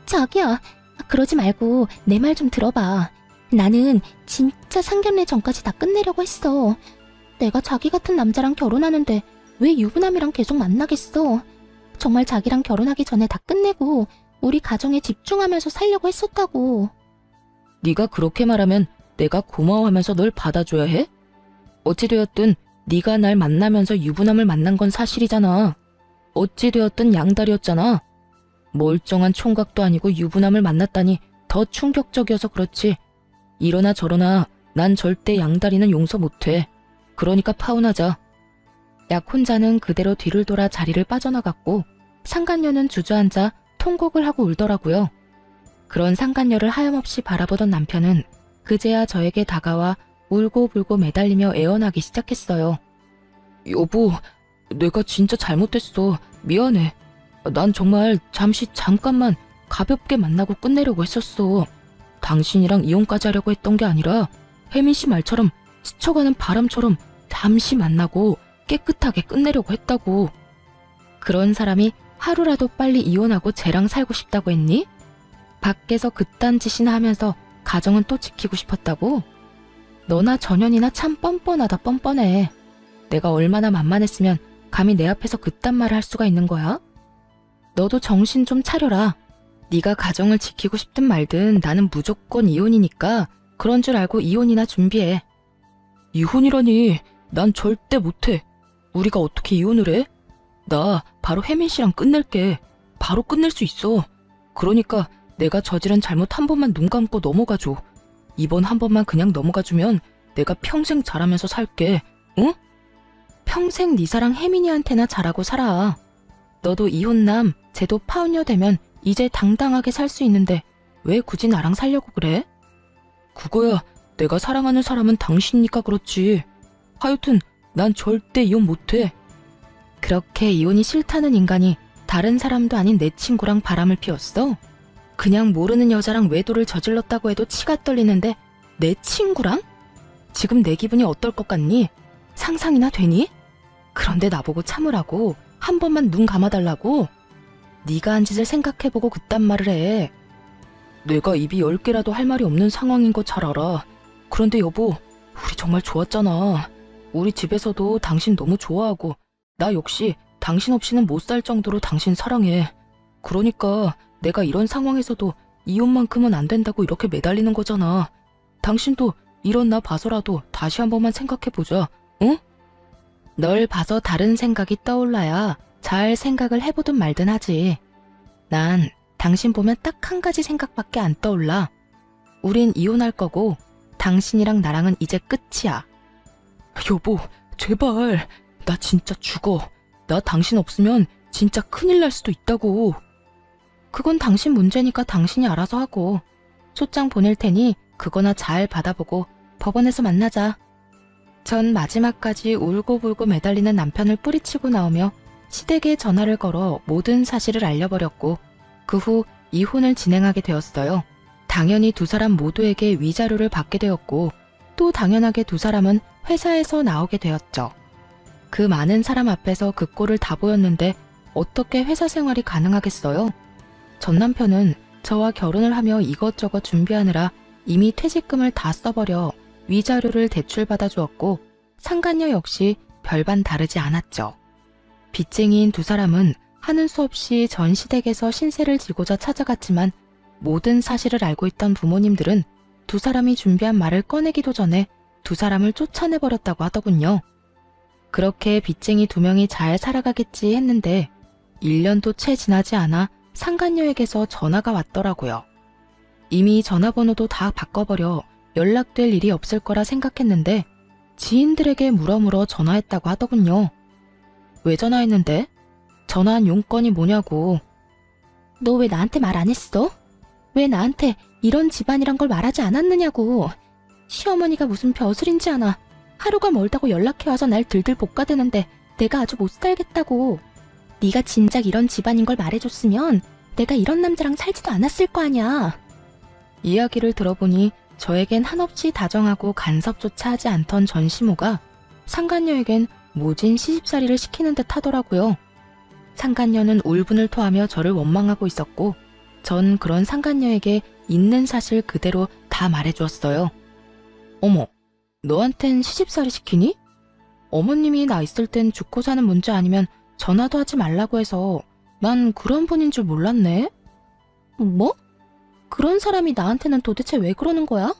Speaker 2: 자기야, 그러지 말고 내 말 좀 들어봐. 나는 진짜 상견례 전까지 다 끝내려고 했어. 내가 자기 같은 남자랑 결혼하는데 왜 유부남이랑 계속 만나겠어. 정말 자기랑 결혼하기 전에 다 끝내고 우리 가정에 집중하면서 살려고 했었다고.
Speaker 1: 네가 그렇게 말하면 내가 고마워하면서 널 받아줘야 해? 어찌되었든 네가 날 만나면서 유부남을 만난 건 사실이잖아. 어찌되었든 양다리였잖아. 멀쩡한 총각도 아니고 유부남을 만났다니 더 충격적이어서 그렇지. 이러나 저러나 난 절대 양다리는 용서 못해. 그러니까 파혼하자. 약혼자는 그대로 뒤를 돌아 자리를 빠져나갔고 상간녀는 주저앉아 통곡을 하고 울더라고요. 그런 상간녀를 하염없이 바라보던 남편은 그제야 저에게 다가와 울고불고 매달리며 애원하기 시작했어요. 여보, 내가 진짜 잘못했어. 미안해. 난 정말 잠깐만 가볍게 만나고 끝내려고 했었어. 당신이랑 이혼까지 하려고 했던 게 아니라 혜민 씨 말처럼 스쳐가는 바람처럼 잠시 만나고 깨끗하게 끝내려고 했다고. 그런 사람이 하루라도 빨리 이혼하고 쟤랑 살고 싶다고 했니? 밖에서 그딴 짓이나 하면서 가정은 또 지키고 싶었다고? 너나 전현이나 참 뻔뻔하다 뻔뻔해. 내가 얼마나 만만했으면 감히 내 앞에서 그딴 말을 할 수가 있는 거야? 너도 정신 좀 차려라. 네가 가정을 지키고 싶든 말든 나는 무조건 이혼이니까 그런 줄 알고 이혼이나 준비해. 이혼이라니, 난 절대 못해. 우리가 어떻게 이혼을 해? 나 바로 혜민 씨랑 끝낼게. 바로 끝낼 수 있어. 그러니까 내가 저지른 잘못 한 번만 눈 감고 넘어가줘. 이번 한 번만 그냥 넘어가주면 내가 평생 잘하면서 살게. 응? 평생 네 사랑 혜민이한테나 잘하고 살아. 너도 이혼남, 쟤도 파혼녀 되면 이제 당당하게 살 수 있는데 왜 굳이 나랑 살려고 그래? 그거야, 내가 사랑하는 사람은 당신이니까 그렇지. 하여튼 난 절대 이혼 못해. 그렇게 이혼이 싫다는 인간이 다른 사람도 아닌 내 친구랑 바람을 피웠어? 그냥 모르는 여자랑 외도를 저질렀다고 해도 치가 떨리는데 내 친구랑? 지금 내 기분이 어떨 것 같니? 상상이나 되니? 그런데 나보고 참으라고, 한 번만 눈 감아달라고? 네가 한 짓을 생각해보고 그딴 말을 해. 내가 입이 10개라도 할 말이 없는 상황인 거 잘 알아. 그런데 여보, 우리 정말 좋았잖아. 우리 집에서도 당신 너무 좋아하고 나 역시 당신 없이는 못 살 정도로 당신 사랑해. 그러니까 내가 이런 상황에서도 이혼만큼은 안 된다고 이렇게 매달리는 거잖아. 당신도 이런 나 봐서라도 다시 한 번만 생각해보자, 응? 널 봐서 다른 생각이 떠올라야 잘 생각을 해보든 말든 하지. 난 당신 보면 딱 한 가지 생각밖에 안 떠올라. 우린 이혼할 거고 당신이랑 나랑은 이제 끝이야. 여보, 제발. 나 진짜 죽어. 나 당신 없으면 진짜 큰일 날 수도 있다고. 그건 당신 문제니까 당신이 알아서 하고. 소장 보낼 테니 그거나 잘 받아보고 법원에서 만나자. 전 마지막까지 울고불고 매달리는 남편을 뿌리치고 나오며 시댁에 전화를 걸어 모든 사실을 알려버렸고 그 후 이혼을 진행하게 되었어요. 당연히 두 사람 모두에게 위자료를 받게 되었고 또 당연하게 두 사람은 회사에서 나오게 되었죠. 그 많은 사람 앞에서 그 꼴을 다 보였는데 어떻게 회사 생활이 가능하겠어요? 전 남편은 저와 결혼을 하며 이것저것 준비하느라 이미 퇴직금을 다 써버려 위자료를 대출받아 주었고 상간녀 역시 별반 다르지 않았죠. 빚쟁이인 두 사람은 하는 수 없이 전 시댁에서 신세를 지고자 찾아갔지만 모든 사실을 알고 있던 부모님들은 두 사람이 준비한 말을 꺼내기도 전에 두 사람을 쫓아내버렸다고 하더군요. 그렇게 빚쟁이 두 명이 잘 살아가겠지 했는데 1년도 채 지나지 않아 상간녀에게서 전화가 왔더라고요. 이미 전화번호도 다 바꿔버려 연락될 일이 없을 거라 생각했는데 지인들에게 물어물어 전화했다고 하더군요. 왜 전화했는데? 전화한 용건이 뭐냐고.
Speaker 2: 너 왜 나한테 말 안 했어? 왜 나한테 이런 집안이란 걸 말하지 않았느냐고. 시어머니가 무슨 벼슬인지 아나. 하루가 멀다고 연락해와서 날 들들 볶아대는데 내가 아주 못 살겠다고. 네가 진작 이런 집안인 걸 말해줬으면 내가 이런 남자랑 살지도 않았을 거 아냐.
Speaker 1: 이야기를 들어보니 저에겐 한없이 다정하고 간섭조차 하지 않던 전시모가 상간녀에겐 모진 시집살이를 시키는 듯 하더라고요. 상간녀는 울분을 토하며 저를 원망하고 있었고 전 그런 상간녀에게 있는 사실 그대로 다 말해주었어요. 어머, 너한텐 시집살이 시키니? 어머님이 나 있을 땐 죽고 사는 문제 아니면 전화도 하지 말라고 해서 난 그런 분인 줄 몰랐네.
Speaker 2: 뭐? 그런 사람이 나한테는 도대체 왜 그러는 거야?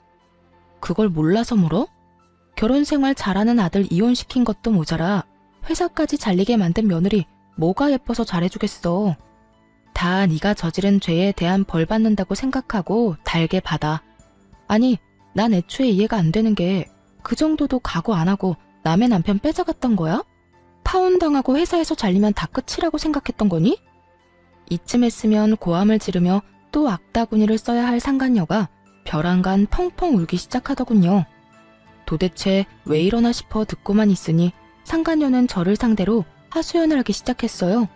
Speaker 1: 그걸 몰라서 물어? 결혼 생활 잘하는 아들 이혼시킨 것도 모자라 회사까지 잘리게 만든 며느리 뭐가 예뻐서 잘해주겠어. 다 네가 저지른 죄에 대한 벌 받는다고 생각하고 달게 받아. 아니, 난 애초에 이해가 안 되는 게 그 정도도 각오 안 하고 남의 남편 뺏어갔던 거야? 파혼당하고 회사에서 잘리면 다 끝이라고 생각했던 거니? 이쯤 했으면 고함을 지르며 또 악다구니를 써야 할 상간녀가 벼랑간 펑펑 울기 시작하더군요. 도대체 왜 이러나 싶어 듣고만 있으니 상간녀는 저를 상대로 하소연을 하기 시작했어요.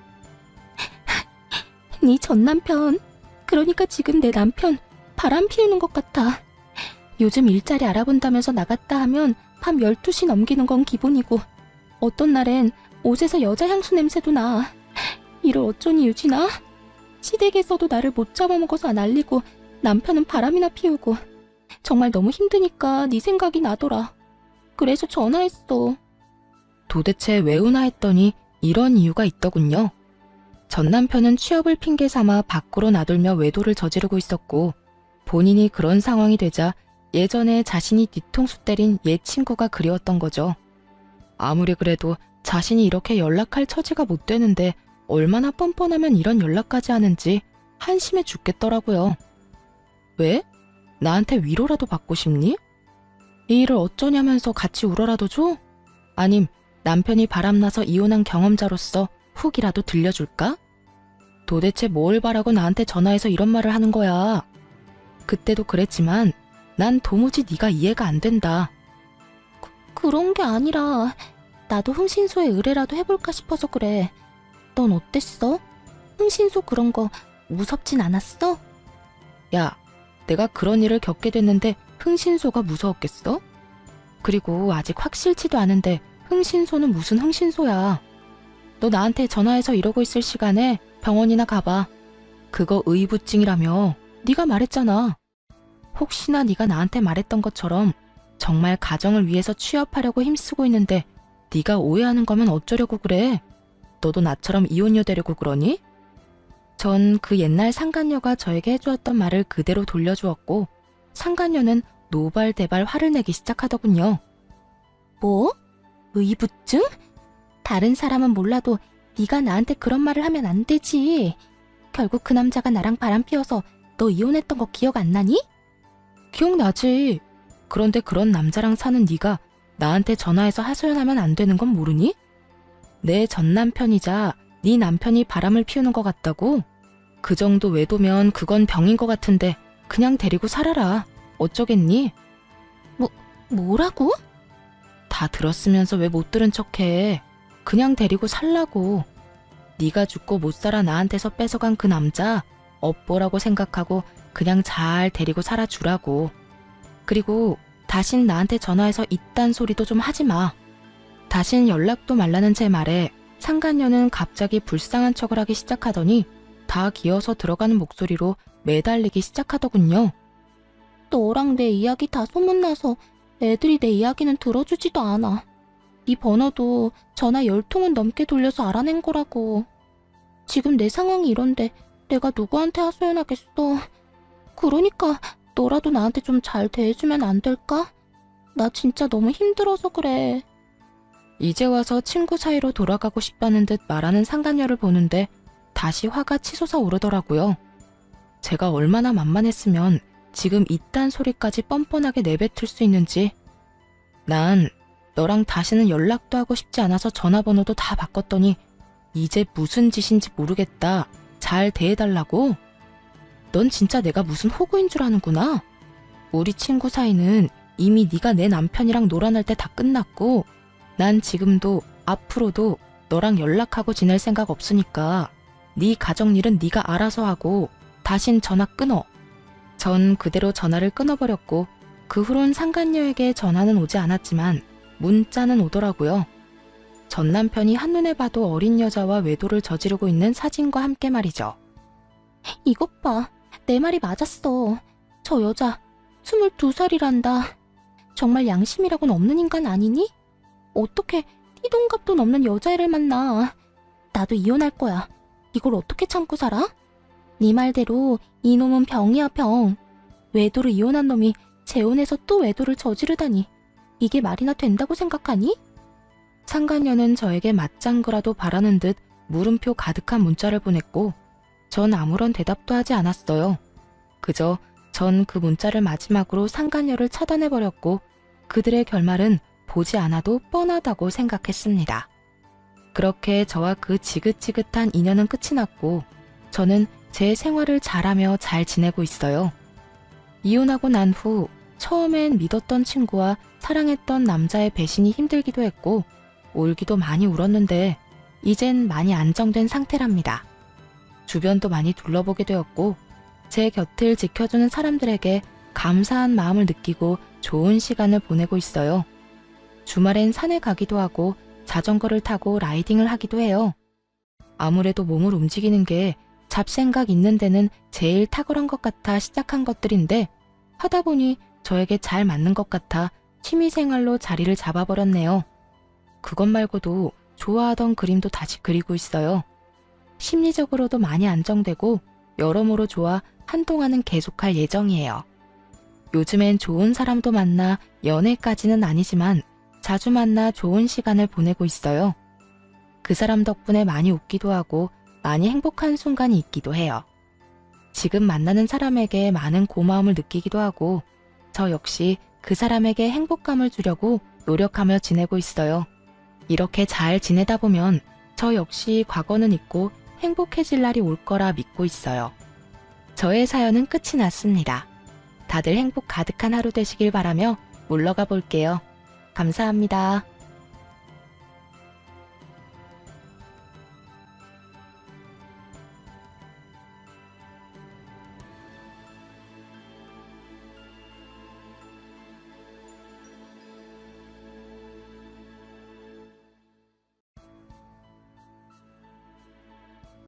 Speaker 2: 네 전 남편. 그러니까 지금 내 남편 바람 피우는 것 같아. 요즘 일자리 알아본다면서 나갔다 하면 밤 12시 넘기는 건 기본이고 어떤 날엔 옷에서 여자 향수 냄새도 나. 이를 어쩌니 유진아? 시댁에서도 나를 못 잡아먹어서 난리고 남편은 바람이나 피우고 정말 너무 힘드니까 네 생각이 나더라. 그래서 전화했어.
Speaker 1: 도대체 왜 우나 했더니 이런 이유가 있더군요. 전 남편은 취업을 핑계 삼아 밖으로 나돌며 외도를 저지르고 있었고 본인이 그런 상황이 되자 예전에 자신이 뒤통수 때린 옛 친구가 그리웠던 거죠. 아무리 그래도 자신이 이렇게 연락할 처지가 못 되는데 얼마나 뻔뻔하면 이런 연락까지 하는지 한심해 죽겠더라고요. 왜? 나한테 위로라도 받고 싶니? 이 일을 어쩌냐면서 같이 울어라도 줘? 아님 남편이 바람나서 이혼한 경험자로서 훅이라도 들려줄까? 도대체 뭘 바라고 나한테 전화해서 이런 말을 하는 거야? 그때도 그랬지만 난 도무지 네가 이해가 안 된다.
Speaker 2: 그런 게 아니라 나도 흥신소에 의뢰라도 해볼까 싶어서 그래. 넌 어땠어? 흥신소 그런 거 무섭진 않았어?
Speaker 1: 야, 내가 그런 일을 겪게 됐는데 흥신소가 무서웠겠어? 그리고 아직 확실치도 않은데 흥신소는 무슨 흥신소야. 너 나한테 전화해서 이러고 있을 시간에 병원이나 가봐. 그거 의부증이라며 네가 말했잖아. 혹시나 네가 나한테 말했던 것처럼 정말 가정을 위해서 취업하려고 힘쓰고 있는데 네가 오해하는 거면 어쩌려고 그래? 너도 나처럼 이혼녀 되려고 그러니? 전 그 옛날 상간녀가 저에게 해주었던 말을 그대로 돌려주었고 상간녀는 노발대발 화를 내기 시작하더군요.
Speaker 2: 뭐? 의부증? 다른 사람은 몰라도 네가 나한테 그런 말을 하면 안 되지. 결국 그 남자가 나랑 바람 피워서 너 이혼했던 거 기억 안 나니?
Speaker 1: 기억나지. 그런데 그런 남자랑 사는 네가 나한테 전화해서 하소연하면 안 되는 건 모르니? 내 전 남편이자 네 남편이 바람을 피우는 것 같다고? 그 정도 외도면 그건 병인 것 같은데 그냥 데리고 살아라. 어쩌겠니?
Speaker 2: 뭐라고?
Speaker 1: 다 들었으면서 왜 못 들은 척해. 그냥 데리고 살라고. 네가 죽고 못 살아 나한테서 뺏어간 그 남자 업보라고 생각하고 그냥 잘 데리고 살아주라고. 그리고 다신 나한테 전화해서 이딴 소리도 좀 하지 마. 다신 연락도 말라는 제 말에 상간녀는 갑자기 불쌍한 척을 하기 시작하더니 다 기어서 들어가는 목소리로 매달리기 시작하더군요.
Speaker 2: 너랑 내 이야기 다 소문나서 애들이 내 이야기는 들어주지도 않아. 네 번호도 전화 10통은 넘게 돌려서 알아낸 거라고. 지금 내 상황이 이런데 내가 누구한테 하소연하겠어. 그러니까 너라도 나한테 좀 잘 대해주면 안 될까? 나 진짜 너무 힘들어서 그래.
Speaker 1: 이제 와서 친구 사이로 돌아가고 싶다는 듯 말하는 상간녀를 보는데 다시 화가 치솟아 오르더라고요. 제가 얼마나 만만했으면 지금 이딴 소리까지 뻔뻔하게 내뱉을 수 있는지. 난 너랑 다시는 연락도 하고 싶지 않아서 전화번호도 다 바꿨더니 이제 무슨 짓인지 모르겠다. 잘 대해달라고? 넌 진짜 내가 무슨 호구인 줄 아는구나. 우리 친구 사이는 이미 네가 내 남편이랑 놀아날 때 다 끝났고 난 지금도 앞으로도 너랑 연락하고 지낼 생각 없으니까 네 가정일은 네가 알아서 하고 다신 전화 끊어. 전 그대로 전화를 끊어버렸고 그 후론 상간녀에게 전화는 오지 않았지만 문자는 오더라고요. 전 남편이 한눈에 봐도 어린 여자와 외도를 저지르고 있는 사진과 함께 말이죠.
Speaker 2: 이것 봐. 내 말이 맞았어. 저 여자 22살이란다. 정말 양심이라고는 없는 인간 아니니? 어떻게 띠동갑도 넘는 여자애를 만나. 나도 이혼할 거야. 이걸 어떻게 참고 살아? 네 말대로 이놈은 병이야, 병. 외도로 이혼한 놈이 재혼해서 또 외도를 저지르다니. 이게 말이나 된다고 생각하니?
Speaker 1: 상간녀는 저에게 맞장구라도 바라는 듯 물음표 가득한 문자를 보냈고 전 아무런 대답도 하지 않았어요. 그저 전 그 문자를 마지막으로 상간녀를 차단해버렸고 그들의 결말은 보지 않아도 뻔하다고 생각했습니다. 그렇게 저와 그 지긋지긋한 인연은 끝이 났고 저는 제 생활을 잘하며 잘 지내고 있어요. 이혼하고 난 후 처음엔 믿었던 친구와 사랑했던 남자의 배신이 힘들기도 했고 울기도 많이 울었는데 이젠 많이 안정된 상태랍니다. 주변도 많이 둘러보게 되었고 제 곁을 지켜주는 사람들에게 감사한 마음을 느끼고 좋은 시간을 보내고 있어요. 주말엔 산에 가기도 하고 자전거를 타고 라이딩을 하기도 해요. 아무래도 몸을 움직이는 게 잡생각 있는 데는 제일 탁월한 것 같아 시작한 것들인데 하다 보니 저에게 잘 맞는 것 같아 취미생활로 자리를 잡아버렸네요. 그것 말고도 좋아하던 그림도 다시 그리고 있어요. 심리적으로도 많이 안정되고 여러모로 좋아 한동안은 계속할 예정이에요. 요즘엔 좋은 사람도 만나 연애까지는 아니지만 자주 만나 좋은 시간을 보내고 있어요. 그 사람 덕분에 많이 웃기도 하고 많이 행복한 순간이 있기도 해요. 지금 만나는 사람에게 많은 고마움을 느끼기도 하고 저 역시 그 사람에게 행복감을 주려고 노력하며 지내고 있어요. 이렇게 잘 지내다 보면 저 역시 과거는 잊고 행복해질 날이 올 거라 믿고 있어요. 저의 사연은 끝이 났습니다. 다들 행복 가득한 하루 되시길 바라며 물러가 볼게요. 감사합니다.